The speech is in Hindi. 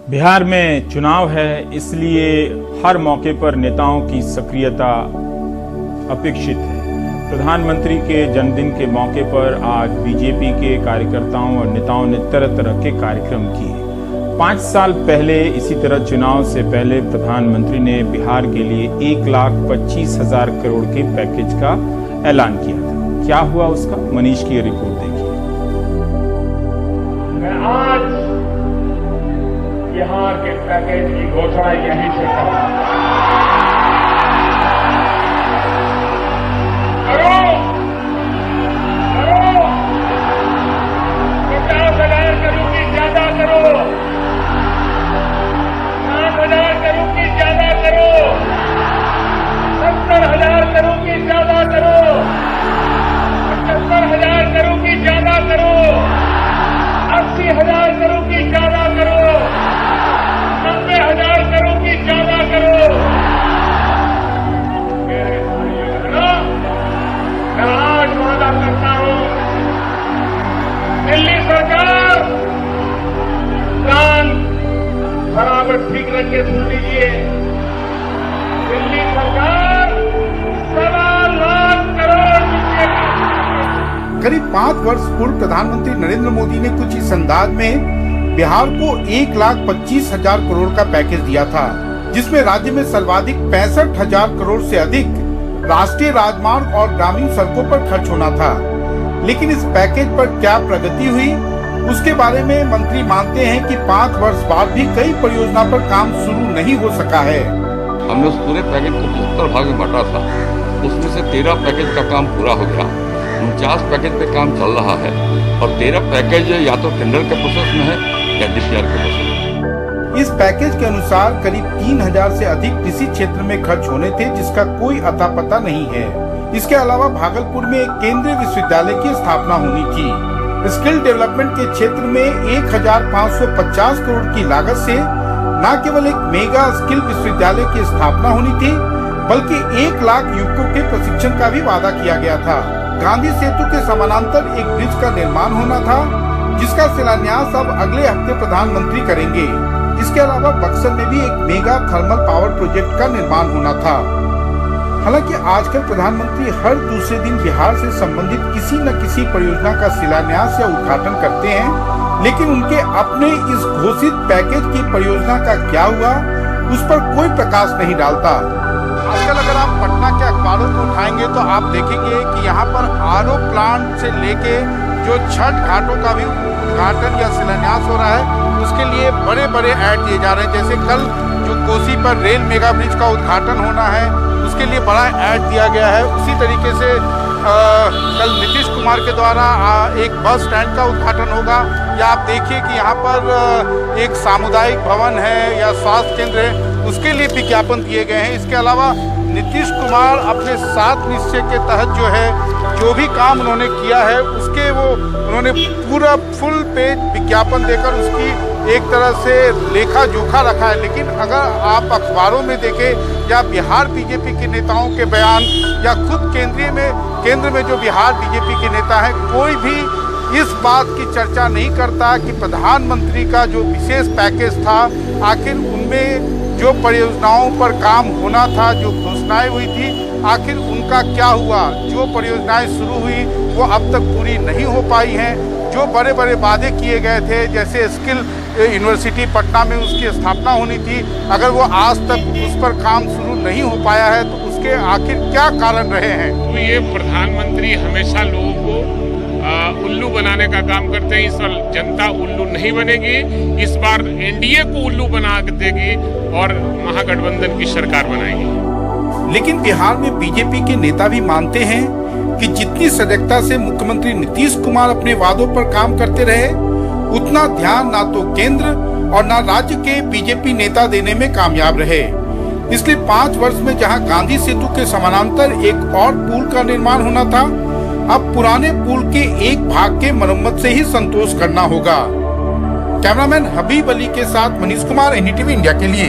बिहार में चुनाव है, इसलिए हर मौके पर नेताओं की सक्रियता अपेक्षित है। प्रधानमंत्री के जन्मदिन के मौके पर आज बीजेपी के कार्यकर्ताओं और नेताओं ने तरह तरह के कार्यक्रम किए। 5 साल पहले इसी तरह चुनाव से पहले प्रधानमंत्री ने बिहार के लिए 1,25,000 करोड़ के पैकेज का ऐलान किया था। क्या हुआ उसका? मनीष की रिपोर्ट देखिए। आज बिहार के पैकेज की घोषणा यहीं से करो। 50,000 करोड़ की ज्यादा करो, 5,000 करोड़ की ज्यादा करो, 70,000 करोड़ की ज्यादा करो, 75,000 करोड़ की ज्यादा करो, 80,000 करोड़ की ज्यादा करो, 90,000 करोड़ की ज्यादा करो। मेरे भाइयों बहनों, मैं आज वादा करता हूं, दिल्ली सरकार प्लान बराबर ठीक रख के सुन लीजिए। दिल्ली सरकार 1.25 लाख करोड़ रुपए करीब 5 वर्ष पूर्व प्रधानमंत्री नरेंद्र मोदी ने कुछ इस अंदाज में बिहार को 1,25,000 करोड़ का पैकेज दिया था, जिसमें राज्य में सर्वाधिक 65,000 करोड़ से अधिक राष्ट्रीय राजमार्ग और ग्रामीण सड़कों पर खर्च होना था। लेकिन इस पैकेज पर क्या प्रगति हुई, उसके बारे में मंत्री मानते हैं कि 5 वर्ष बाद भी कई परियोजना पर काम शुरू नहीं हो सका है। हमने उस पूरे पैकेज को 75 भाग में बांटा था, उसमें से 13 पैकेज का काम पूरा हो गया, 49 पैकेज पे काम चल रहा है और 13 पैकेज या तो टेंडर के प्रोसेस में है या DPR के प्रोसेस में। इस पैकेज के अनुसार करीब 3,000 से अधिक कृषि क्षेत्र में खर्च होने थे, जिसका कोई अता पता नहीं है। इसके अलावा भागलपुर में एक केंद्रीय विश्वविद्यालय की स्थापना होनी थी। स्किल डेवलपमेंट के क्षेत्र में 1,550 करोड़ की लागत से न केवल एक मेगा स्किल विश्वविद्यालय की स्थापना होनी थी, बल्कि 1 लाख युवकों के प्रशिक्षण का भी वादा किया गया था। गांधी सेतु के समानांतर एक ब्रिज का निर्माण होना था, जिसका शिलान्यास अब अगले हफ्ते प्रधानमंत्री करेंगे। इसके अलावा बक्सर में भी एक मेगा थर्मल पावर प्रोजेक्ट का निर्माण होना था। हालांकि आजकल प्रधानमंत्री हर दूसरे दिन बिहार से संबंधित किसी न किसी परियोजना का शिलान्यास या उद्घाटन करते हैं, लेकिन उनके अपने इस घोषित पैकेज की परियोजना का क्या हुआ, उस पर कोई प्रकाश नहीं डालता। आजकल अगर आप पटना के अखबारों को उठाएंगे तो आप देखेंगे कि यहाँ पर RO प्लांट से लेके जो छठ घाटों का भी उद्घाटन या शिलान्यास हो रहा है, उसके लिए बड़े बड़े ऐड दिए जा रहे हैं। जैसे कल जो कोसी पर रेल मेगा ब्रिज का उद्घाटन होना है, उसके लिए बड़ा ऐड दिया गया है। उसी तरीके से कल नीतीश कुमार के द्वारा एक बस स्टैंड का उद्घाटन होगा, या आप देखिए कि यहाँ पर एक सामुदायिक भवन है या स्वास्थ्य केंद्र है, उसके लिए विज्ञापन दिए गए हैं। इसके अलावा नीतीश कुमार अपने 7 निश्चय के तहत जो भी काम उन्होंने किया है, उसके उन्होंने पूरा फुल पेज विज्ञापन देकर उसकी एक तरह से लेखा जोखा रखा है। लेकिन अगर आप अखबारों में देखें या बिहार बीजेपी के नेताओं के बयान या खुद केंद्र में जो बिहार बीजेपी के नेता हैं, कोई भी इस बात की चर्चा नहीं करता कि प्रधानमंत्री का जो विशेष पैकेज था, आखिर उनमें जो परियोजनाओं पर काम होना था, जो घोषणाएं हुई थी, आखिर उनका क्या हुआ। जो परियोजनाएं शुरू हुई वो अब तक पूरी नहीं हो पाई हैं। जो बड़े बड़े वादे किए गए थे, जैसे स्किल यूनिवर्सिटी पटना में उसकी स्थापना होनी थी, अगर वो आज तक उस पर काम शुरू नहीं हो पाया है तो उसके आखिर क्या कारण रहे हैं। तो ये प्रधानमंत्री हमेशा लोगों को उल्लू बनाने का काम करते हैं। इस बार जनता उल्लू नहीं बनेगी, इस बार NDA को उल्लू बना देगी और महागठबंधन की सरकार बनाएगी। लेकिन बिहार में बीजेपी के नेता भी मानते हैं कि जितनी सजगता से मुख्यमंत्री नीतीश कुमार अपने वादों पर काम करते रहे, उतना ध्यान ना तो केंद्र और ना राज्य के बीजेपी नेता देने में कामयाब रहे। इसलिए 5 वर्ष में जहां गांधी सेतु के समानांतर एक और पुल का निर्माण होना था, अब पुराने पुल के एक भाग के मरम्मत से ही संतोष करना होगा। कैमरामैन हबीब अली के साथ मनीष कुमार, NDTV इंडिया के लिए।